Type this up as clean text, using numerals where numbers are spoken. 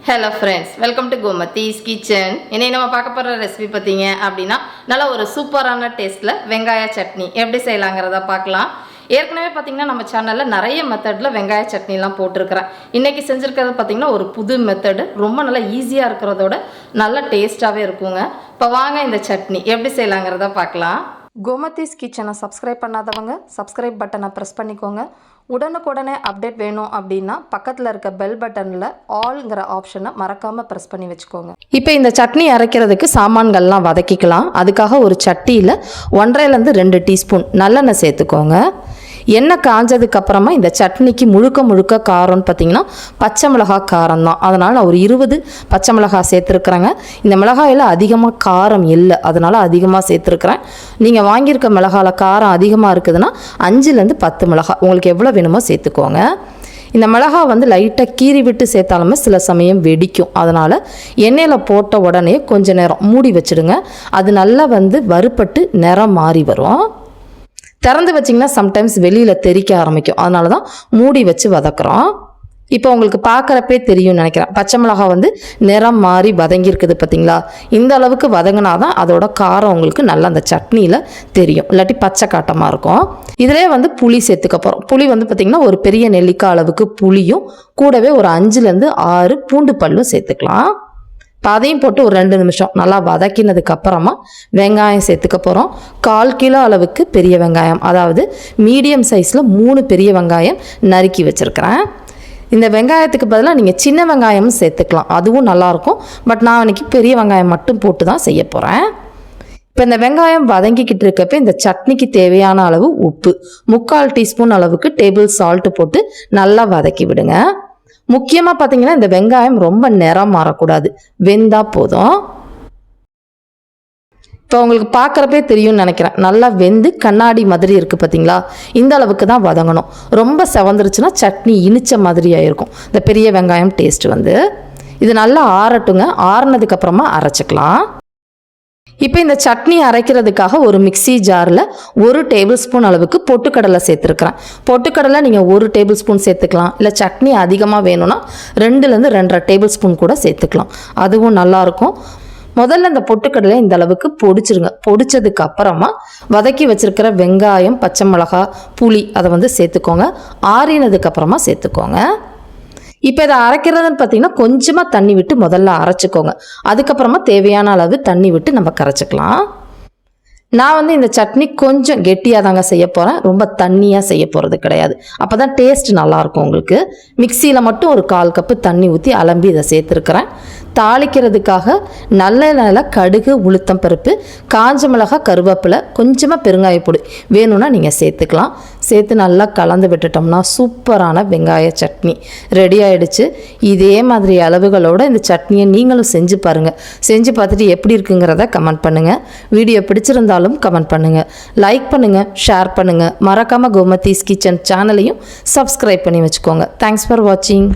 Hello friends, welcome to Gomathi's kitchen. இன்னைக்கு நம்ம பார்க்க போற ரெசிபி பாத்தீங்க அப்படினா நல்ல ஒரு சூப்பரான டேஸ்ட்ல வெங்காய சட்னி எப்படி செய்யலாம்ங்கறத பார்க்கலாம். ஏற்கனவே பாத்தீங்கன்னா நம்ம சேனல்ல நிறைய மெத்தட்ல வெங்காய சட்னி எல்லாம் போட்டுருக்கேன். இன்னைக்கு செஞ்சிருக்கிறது பாத்தீங்கன்னா ஒரு புது மெத்தட், ரொம்ப நல்ல ஈஸியா இருக்குறதோட நல்ல டேஸ்டாவே இருக்குங்க. இப்போ வாங்க இந்த சட்னி எப்படி செய்யலாம்ங்கறத பார்க்கலாம். Gomathi's kitchen சப்ஸ்கிரைப் பண்ணாதவங்க சப்ஸ்கிரைப் பட்டனை பிரஸ் பண்ணிக்கோங்க. உடனுக்குடனே அப்டேட் வேணும் அப்படின்னா பக்கத்தில் இருக்க பெல் பட்டனில் ஆல்ங்கிற ஆப்ஷனை மறக்காமல் ப்ரெஸ் பண்ணி வச்சுக்கோங்க. இப்போ இந்த சட்னி அரைக்கிறதுக்கு சாமான்கள்லாம் வதக்கிக்கலாம். அதுக்காக ஒரு சட்டியில் 1.5 to 2 டீஸ்பூன் நல்லெண்ணெய் சேர்த்துக்கோங்க. எண்ணெய் காஞ்சதுக்கு அப்புறமா இந்த சட்னிக்கு முழுக்க காரம்னு பார்த்தீங்கன்னா பச்சை மிளகாய் காரம் தான். அதனால் நான் ஒரு 20 பச்சை மிளகாய் சேர்த்துருக்குறேங்க. இந்த மிளகாயில் அதிகமாக காரம் இல்லை, அதனால் அதிகமாக சேர்த்துருக்குறேன். நீங்கள் வாங்கியிருக்க மிளகாயில் காரம் அதிகமாக இருக்குதுன்னா 5 to 10 மிளகாய் உங்களுக்கு எவ்வளோ வேணுமோ சேர்த்துக்கோங்க. இந்த மிளகாய் வந்து லைட்டாக கீறி விட்டு சேர்த்தாலுமே சில சமயம் வெடிக்கும். அதனால் எண்ணெயில் போட்ட உடனே கொஞ்சம் நேரம் மூடி வச்சுடுங்க. அது நல்லா வந்து வறுப்பட்டு நிறம் மாறி வரும். திறந்து வச்சிங்கன்னா சம்டைம்ஸ் வெளியில் தெறிக்க ஆரம்பிக்கும், அதனால தான் மூடி வச்சு வதக்குறோம். இப்போ உங்களுக்கு பார்க்குறப்பே தெரியும்னு நினைக்கிறேன். பச்சை மிளகாய் வந்து நிறம் மாறி வதங்கியிருக்குது பார்த்தீங்களா? இந்த அளவுக்கு வதங்கினா தான் அதோட காரம் உங்களுக்கு நல்லா அந்த சட்னியில் தெரியும், இல்லாட்டி பச்சை காட்டமாக இருக்கும். இதிலே வந்து புளி சேர்த்துக்க போகிறோம். புளி வந்து பார்த்திங்கன்னா ஒரு பெரிய நெல்லிக்காய் அளவுக்கு புளியும் கூடவே ஒரு 5 to 6 பூண்டு பல்லும் சேர்த்துக்கலாம். இப்போ அதையும் போட்டு ஒரு 2 நிமிஷம் நல்லா வதக்கினதுக்கு அப்புறமா வெங்காயம் சேர்த்துக்க போகிறோம். 1/4 கிலோ அளவுக்கு பெரிய வெங்காயம், அதாவது மீடியம் சைஸில் 3 பெரிய வெங்காயம் நறுக்கி வச்சுருக்கிறேன். இந்த வெங்காயத்துக்கு பதிலாக நீங்கள் சின்ன வெங்காயமும் சேர்த்துக்கலாம், அதுவும் நல்லாயிருக்கும். பட் நான் இன்னைக்கு பெரிய வெங்காயம் மட்டும் போட்டு தான் செய்ய போகிறேன். இப்போ இந்த வெங்காயம் வதங்கிக்கிட்டு இருக்கப்போ இந்த சட்னிக்கு தேவையான அளவு உப்பு 3/4 டீஸ்பூன் அளவுக்கு டேபிள் சால்ட்டு போட்டு நல்லா வதக்கி விடுங்க. முக்கியமாக பார்த்தீங்கன்னா இந்த வெங்காயம் ரொம்ப நிறம் மாறக்கூடாது, வெந்தா போதும். இப்போ உங்களுக்கு பார்க்குறப்பே தெரியும்னு நினைக்கிறேன். நல்லா வெந்து கண்ணாடி மாதிரி இருக்குது பார்த்தீங்களா? இந்த அளவுக்கு தான் வதங்கணும். ரொம்ப செவந்துருச்சுன்னா சட்னி இனிச்ச மாதிரி ஆகிருக்கும் இந்த பெரிய வெங்காயம் டேஸ்ட் வந்து. இது நல்லா ஆறட்டுங்க. ஆறுனதுக்கப்புறமா அரைச்சிக்கலாம். இப்போ இந்த சட்னி அரைக்கிறதுக்காக ஒரு மிக்சி ஜாரில் 1 டேபிள் ஸ்பூன் அளவுக்கு பொட்டுக்கடலை சேர்த்துருக்குறேன். பொட்டுக்கடலை நீங்கள் 1 டேபிள் ஸ்பூன் சேர்த்துக்கலாம், இல்லை சட்னி அதிகமாக வேணும்னா 2 to 2.5 டேபிள் ஸ்பூன் கூட சேர்த்துக்கலாம், அதுவும் நல்லாயிருக்கும். முதல்ல இந்த பொட்டுக்கடலை இந்த அளவுக்கு பொடிச்சிருங்க. பொடிச்சதுக்கு அப்புறமா வதக்கி வச்சிருக்கிற வெங்காயம், பச்சை மிளகாய், புளி அதை வந்து சேர்த்துக்கோங்க. ஆறினதுக்கு அப்புறமா சேர்த்துக்கோங்க. இப்போ இதை அரைக்கிறதுன்னு பார்த்தீங்கன்னா கொஞ்சமாக தண்ணி விட்டு முதல்ல அரைச்சிக்கோங்க. அதுக்கப்புறமா தேவையான அளவு தண்ணி விட்டு நம்ம கரைச்சிக்கலாம். நான் வந்து இந்த சட்னி கொஞ்சம் கெட்டியாக தாங்க செய்ய போகிறேன், ரொம்ப தண்ணியாக செய்ய போகிறது கிடையாது. அப்போ தான் டேஸ்ட் நல்லாயிருக்கும் உங்களுக்கு. மிக்சியில் மட்டும் ஒரு 1/4 கப்பு தண்ணி ஊற்றி அலம்பி இதை சேர்த்துருக்குறேன். தாளிக்கிறதுக்காக நல்லெண்ணெயில் கடுகு, உளுத்தம் பருப்பு, காஞ்ச மிளகாய், கருவேப்பிலை, கொஞ்சமாக பெருங்காயப்பொடி வேணும்னா நீங்கள் சேர்த்துக்கலாம். சேர்த்து நல்லா கலந்து விட்டுட்டோம்னா சூப்பரான வெங்காய சட்னி ரெடி ஆகிடுச்சு. இதே மாதிரி அளவுகளோடு இந்த சட்னியை நீங்களும் செஞ்சு பாருங்கள். செஞ்சு பார்த்துட்டு எப்படி இருக்குங்கிறத கமெண்ட் பண்ணுங்கள். வீடியோ பிடிச்சிருந்தாலும் கமெண்ட் பண்ணுங்கள், லைக் பண்ணுங்கள், ஷேர் பண்ணுங்கள். மறக்காமல் கோமதிஸ் கிச்சன் சேனலையும் சப்ஸ்கிரைப் பண்ணி வச்சுக்கோங்க. தேங்க்ஸ் ஃபார் வாட்சிங்.